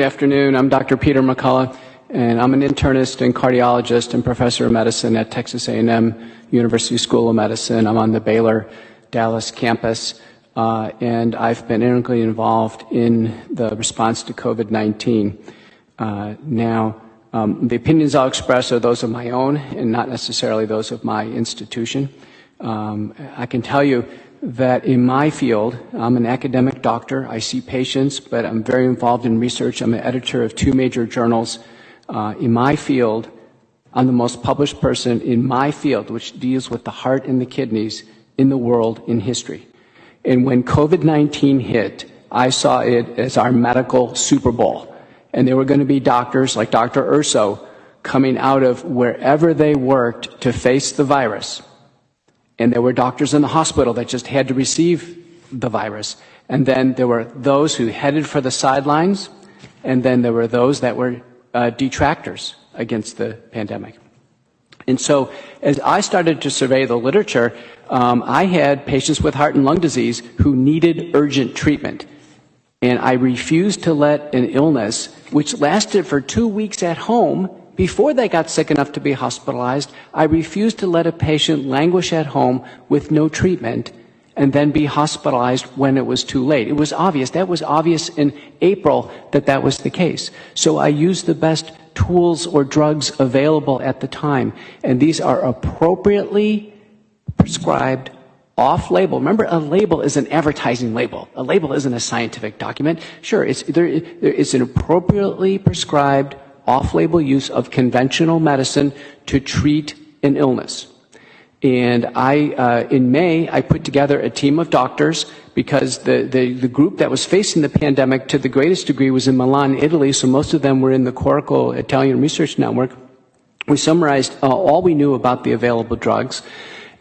Good afternoon. I'm Dr. Peter McCullough, and I'm an internist and cardiologist and professor of medicine at Texas A&M University School of Medicine. I'm on the Baylor Dallas campus, and I've been integrally involved in the response to COVID-19. The opinions I'll express are those of my own and not necessarily those of my institution. I can tell you that in my field, I'm an academic doctor. I see patients, but I'm very involved in research. I'm an editor of 2 major journals. In my field, I'm the most published person in my field, which deals with the heart and the kidneys in the world in history. And when COVID-19 hit, I saw it as our medical Super Bowl. And there were going to be doctors like Dr. Urso coming out of wherever they worked to face the virus. And there were doctors in the hospital that just had to receive the virus. And then there were those who headed for the sidelines, and then there were those that were detractors against the pandemic. And so as I started to survey the literature, I had patients with heart and lung disease who needed urgent treatment. And I refused to let an illness, which lasted for 2 weeks at home, before they got sick enough to be hospitalized, I refused to let a patient languish at home with no treatment and then be hospitalized when it was too late. It was obvious. That was obvious in April that was the case. So I used the best tools or drugs available at the time. And these are appropriately prescribed off-label. Remember, a label is an advertising label. A label isn't a scientific document. Sure, it's an appropriately prescribed off-label use of conventional medicine to treat an illness. And in May, I put together a team of doctors because the group that was facing the pandemic to the greatest degree was in Milan, Italy, so most of them were in the Corrico Italian Research Network. We summarized all we knew about the available drugs,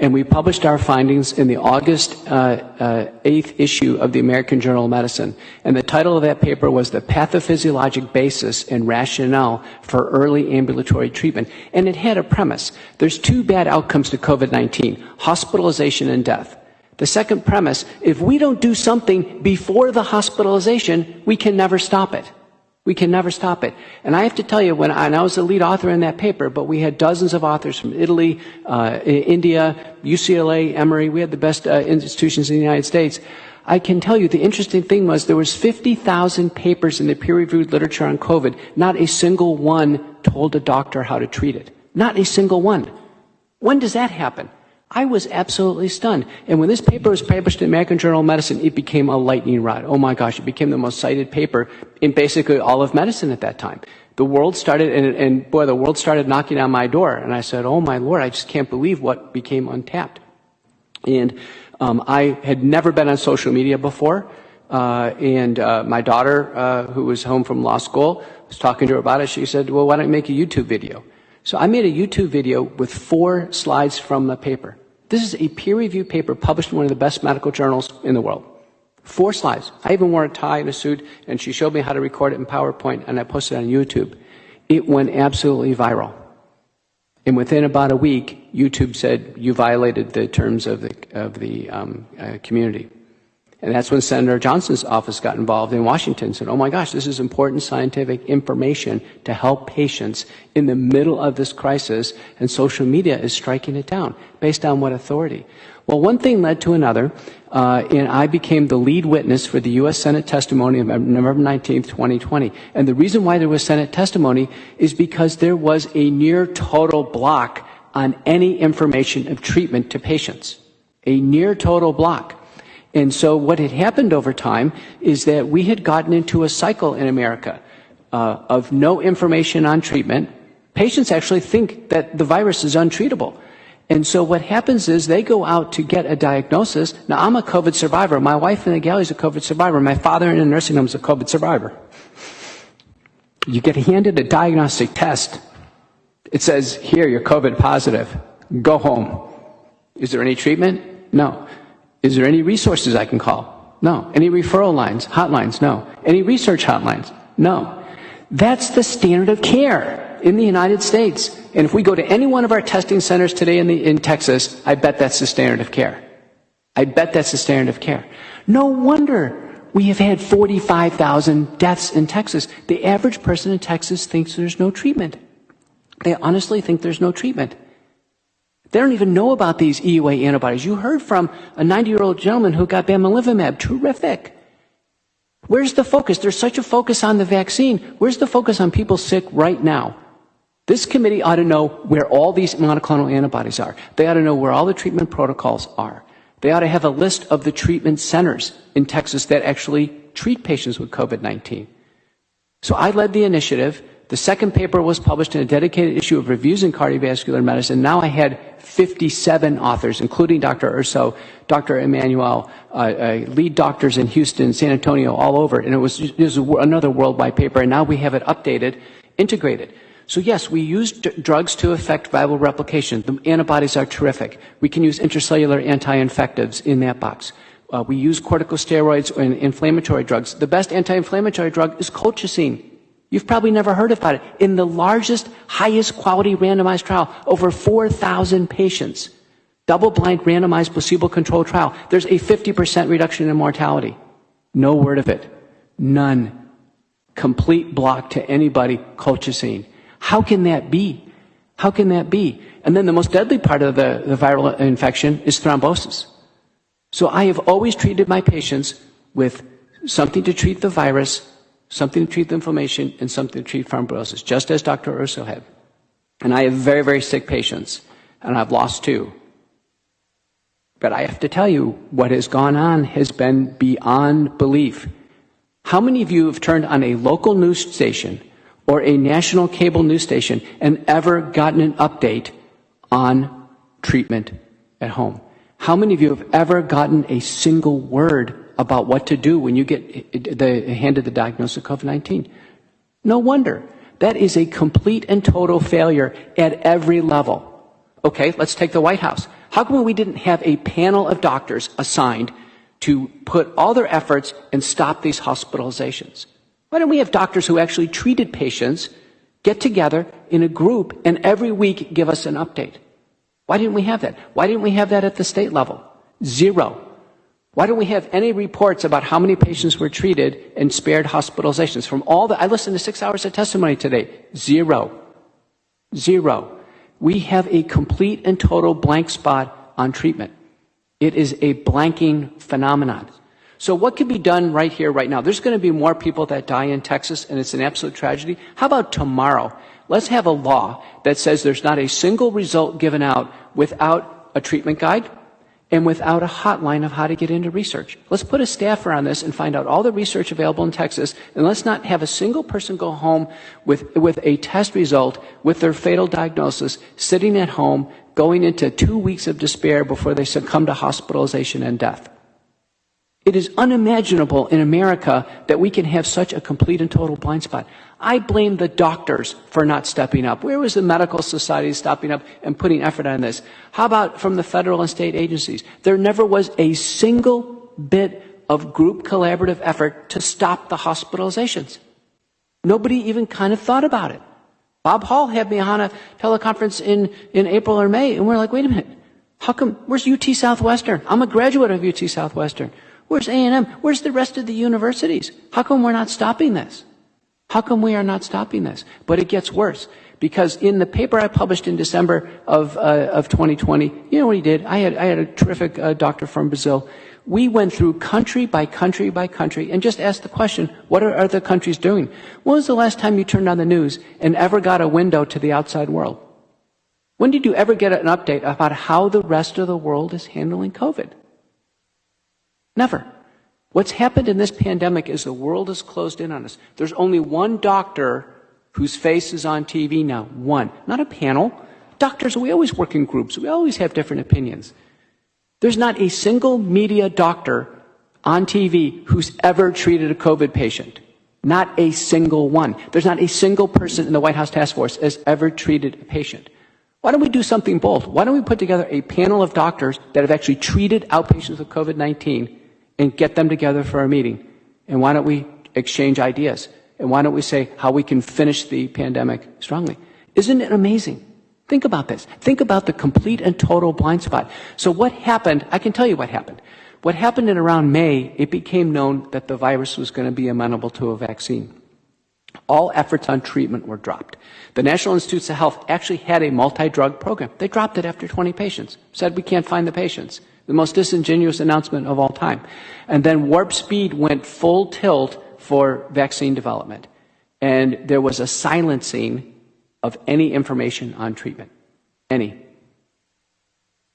and we published our findings in the August 8th issue of the American Journal of Medicine. And the title of that paper was The Pathophysiologic Basis and Rationale for Early Ambulatory Treatment. And it had a premise. There's 2 bad outcomes to COVID-19, hospitalization and death. The second premise, if we don't do something before the hospitalization, we can never stop it. We can never stop it. And I have to tell you, and I was the lead author in that paper, but we had dozens of authors from Italy, India, UCLA, Emory. We had the best institutions in the United States. I can tell you the interesting thing was there was 50,000 papers in the peer-reviewed literature on COVID. Not a single one told a doctor how to treat it. Not a single one. When does that happen? I was absolutely stunned. And when this paper was published in the American Journal of Medicine, it became a lightning rod. Oh my gosh, it became the most cited paper in basically all of medicine at that time. The world started, the world started knocking on my door. And I said, oh my Lord, I just can't believe what became untapped. And I had never been on social media before. My daughter, who was home from law school, was talking to her about it. She said, well, why don't you make a YouTube video? So I made a YouTube video with 4 slides from the paper. This is a peer-reviewed paper published in one of the best medical journals in the world. 4 slides. I even wore a tie and a suit, and she showed me how to record it in PowerPoint, and I posted it on YouTube. It went absolutely viral. And within about a week, YouTube said, you violated the terms of the community. And that's when Senator Johnson's office got involved in Washington and said, oh my gosh, this is important scientific information to help patients in the middle of this crisis, and social media is striking it down. Based on what authority? Well, one thing led to another, and I became the lead witness for the U.S. Senate testimony of November 19th, 2020. And the reason why there was Senate testimony is because there was a near total block on any information of treatment to patients. A near total block. And so what had happened over time is that we had gotten into a cycle in America of no information on treatment. Patients actually think that the virus is untreatable. And so what happens is they go out to get a diagnosis. Now, I'm a COVID survivor. My wife in the galley is a COVID survivor. My father in a nursing home is a COVID survivor. You get handed a diagnostic test. It says, here, you're COVID positive. Go home. Is there any treatment? No. Is there any resources I can call? No. Any referral lines, hotlines? No. Any research hotlines? No. That's the standard of care in the United States. And if we go to any one of our testing centers today in Texas, I bet that's the standard of care. I bet that's the standard of care. No wonder we have had 45,000 deaths in Texas. The average person in Texas thinks there's no treatment. They honestly think there's no treatment. They don't even know about these EUA antibodies. You heard from a 90-year-old gentleman who got bamlanivimab. Terrific. Where's the focus? There's such a focus on the vaccine. Where's the focus on people sick right now? This committee ought to know where all these monoclonal antibodies are. They ought to know where all the treatment protocols are. They ought to have a list of the treatment centers in Texas that actually treat patients with COVID-19. So I led the initiative. The second paper was published in a dedicated issue of Reviews in Cardiovascular Medicine. Now I had 57 authors, including Dr. Urso, Dr. Emmanuel, lead doctors in Houston, San Antonio, all over. And it was another worldwide paper. And now we have it updated, integrated. So yes, we use drugs to affect viral replication. The antibodies are terrific. We can use intracellular anti-infectives in that box. We use corticosteroids and inflammatory drugs. The best anti-inflammatory drug is colchicine. You've probably never heard about it. In the largest, highest quality randomized trial, over 4,000 patients, double-blind randomized placebo-controlled trial, there's a 50% reduction in mortality. No word of it. None. Complete block to anybody, colchicine. How can that be? How can that be? And then the most deadly part of the viral infection is thrombosis. So I have always treated my patients with something to treat the virus, something to treat the inflammation, and something to treat thrombosis, just as Dr. Urso had. And I have very, very sick patients, and I've lost 2. But I have to tell you, what has gone on has been beyond belief. How many of you have turned on a local news station or a national cable news station and ever gotten an update on treatment at home? How many of you have ever gotten a single word about what to do when you get handed the diagnosis of COVID-19? No wonder. That is a complete and total failure at every level. Okay, let's take the White House. How come we didn't have a panel of doctors assigned to put all their efforts and stop these hospitalizations? Why don't we have doctors who actually treated patients get together in a group and every week give us an update? Why didn't we have that? Why didn't we have that at the state level? 0. Why don't we have any reports about how many patients were treated and spared hospitalizations? From all I listened to 6 hours of testimony today. 0. 0. We have a complete and total blank spot on treatment. It is a blanking phenomenon. So what can be done right here, right now? There's going to be more people that die in Texas, and it's an absolute tragedy. How about tomorrow? Let's have a law that says there's not a single result given out without a treatment guide and without a hotline of how to get into research. Let's put a staffer on this and find out all the research available in Texas, and let's not have a single person go home with a test result with their fatal diagnosis, sitting at home, going into 2 weeks of despair before they succumb to hospitalization and death. It is unimaginable in America that we can have such a complete and total blind spot. I blame the doctors for not stepping up. Where was the medical society stepping up and putting effort on this? How about from the federal and state agencies? There never was a single bit of group collaborative effort to stop the hospitalizations. Nobody even kind of thought about it. Bob Hall had me on a teleconference in April or May, and we're like, wait a minute. How come, where's UT Southwestern? I'm a graduate of UT Southwestern. Where's A&M? Where's the rest of the universities? How come we're not stopping this? How come we are not stopping this? But it gets worse, because in the paper I published in December of 2020, you know what he did? I had a terrific doctor from Brazil. We went through country by country by country and just asked the question, what are other countries doing? When was the last time you turned on the news and ever got a window to the outside world? When did you ever get an update about how the rest of the world is handling COVID? Never. What's happened in this pandemic is the world has closed in on us. There's only one doctor whose face is on TV now. One. Not a panel. Doctors, we always work in groups. We always have different opinions. There's not a single media doctor on TV who's ever treated a COVID patient. Not a single one. There's not a single person in the White House task force has ever treated a patient. Why don't we do something bold? Why don't we put together a panel of doctors that have actually treated outpatients with COVID-19 and get them together for a meeting? And why don't we exchange ideas? And why don't we say how we can finish the pandemic strongly? Isn't it amazing? Think about this. Think about the complete and total blind spot. So what happened? I can tell you what happened. What happened in around May, it became known that the virus was going to be amenable to a vaccine. All efforts on treatment were dropped. The National Institutes of Health actually had a multi-drug program. They dropped it after 20 patients, said we can't find the patients. The most disingenuous announcement of all time. And then warp speed went full tilt for vaccine development. And there was a silencing of any information on treatment. Any.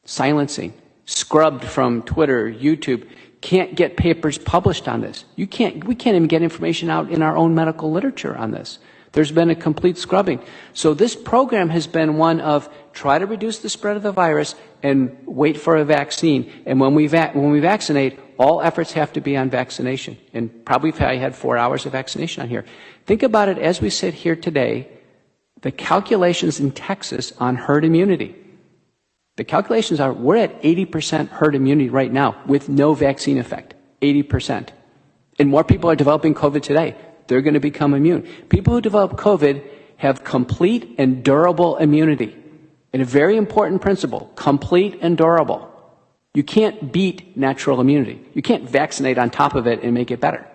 Silencing. Scrubbed from Twitter, YouTube. Can't get papers published on this. We can't even get information out in our own medical literature on this. There's been a complete scrubbing. So this program has been one of try to reduce the spread of the virus and wait for a vaccine. And when we vaccinate, all efforts have to be on vaccination. And probably if I had 4 hours of vaccination on here. Think about it as we sit here today, the calculations in Texas on herd immunity. The calculations are we're at 80% herd immunity right now with no vaccine effect. 80%. And more people are developing COVID today. They're going to become immune. People who develop COVID have complete and durable immunity. And a very important principle, complete and durable. You can't beat natural immunity. You can't vaccinate on top of it and make it better.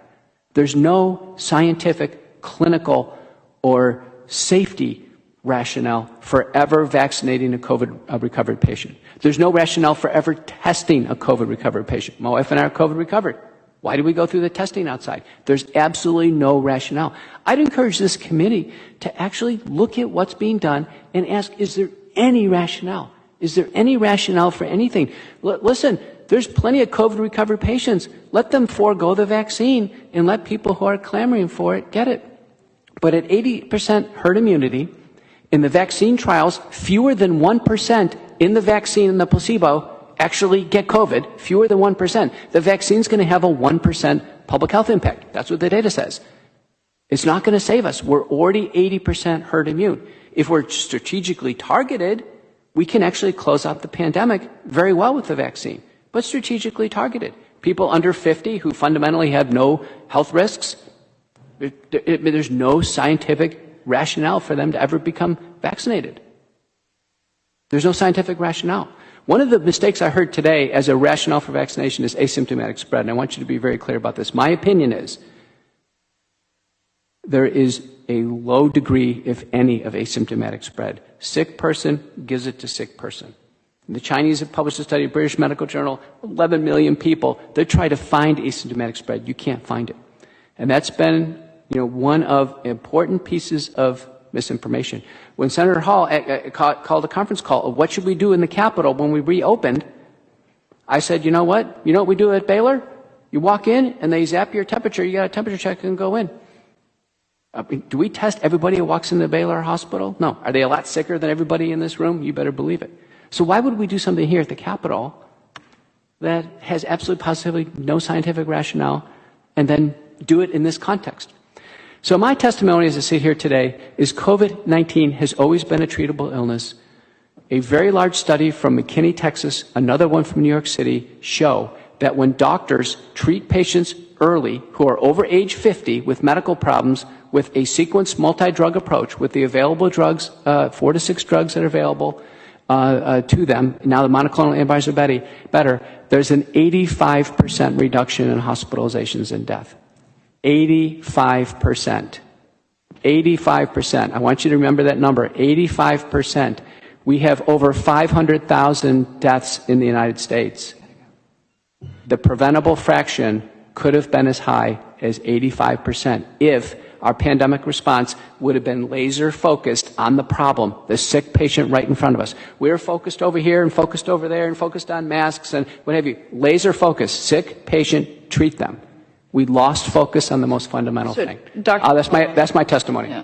There's no scientific, clinical, or safety rationale for ever vaccinating a COVID recovered patient. There's no rationale for ever testing a COVID recovered patient. My wife and I are COVID recovered. Why do we go through the testing outside? There's absolutely no rationale. I'd encourage this committee to actually look at what's being done and ask, is there any rationale? Is there any rationale for anything? Listen, there's plenty of COVID recovered patients. Let them forego the vaccine and let people who are clamoring for it get it. But at 80% herd immunity, in the vaccine trials, fewer than 1% in the vaccine and the placebo actually get COVID, fewer than 1%. The vaccine's going to have a 1% public health impact. That's what the data says. It's not going to save us. We're already 80% herd immune. If we're strategically targeted, we can actually close out the pandemic very well with the vaccine, but strategically targeted. People under 50 who fundamentally have no health risks, there's no scientific rationale for them to ever become vaccinated. There's no scientific rationale. One of the mistakes I heard today as a rationale for vaccination is asymptomatic spread, and I want you to be very clear about this. My opinion is there is a low degree, if any, of asymptomatic spread. Sick person gives it to sick person. The Chinese have published a study, British Medical Journal, 11 million people. They try to find asymptomatic spread. You can't find it. And that's been one of important pieces of misinformation. When Senator Hall called a conference call of what should we do in the Capitol when we reopened, I said, you know what? You know what we do at Baylor? You walk in and they zap your temperature. You got a temperature check and go in. Do we test everybody who walks into the Baylor Hospital? No. Are they a lot sicker than everybody in this room? You better believe it. So why would we do something here at the Capitol that has absolutely positively no scientific rationale and then do it in this context? So my testimony as I sit here today is COVID-19 has always been a treatable illness. A very large study from McKinney, Texas, another one from New York City, show that when doctors treat patients early who are over age 50 with medical problems with a sequenced multi-drug approach with the available drugs, 4 to 6 drugs that are available to them, now the monoclonal antibodies are better, there's an 85% reduction in hospitalizations and death. 85%. 85%. I want you to remember that number, 85%. We have over 500,000 deaths in the United States. The preventable fraction could have been as high as 85% if our pandemic response would have been laser focused on the problem, the sick patient right in front of us. We're focused over here and focused over there and focused on masks and what have you. Laser focused, sick patient, treat them. We lost focus on the most fundamental thing. Dr. That's my testimony. Yeah.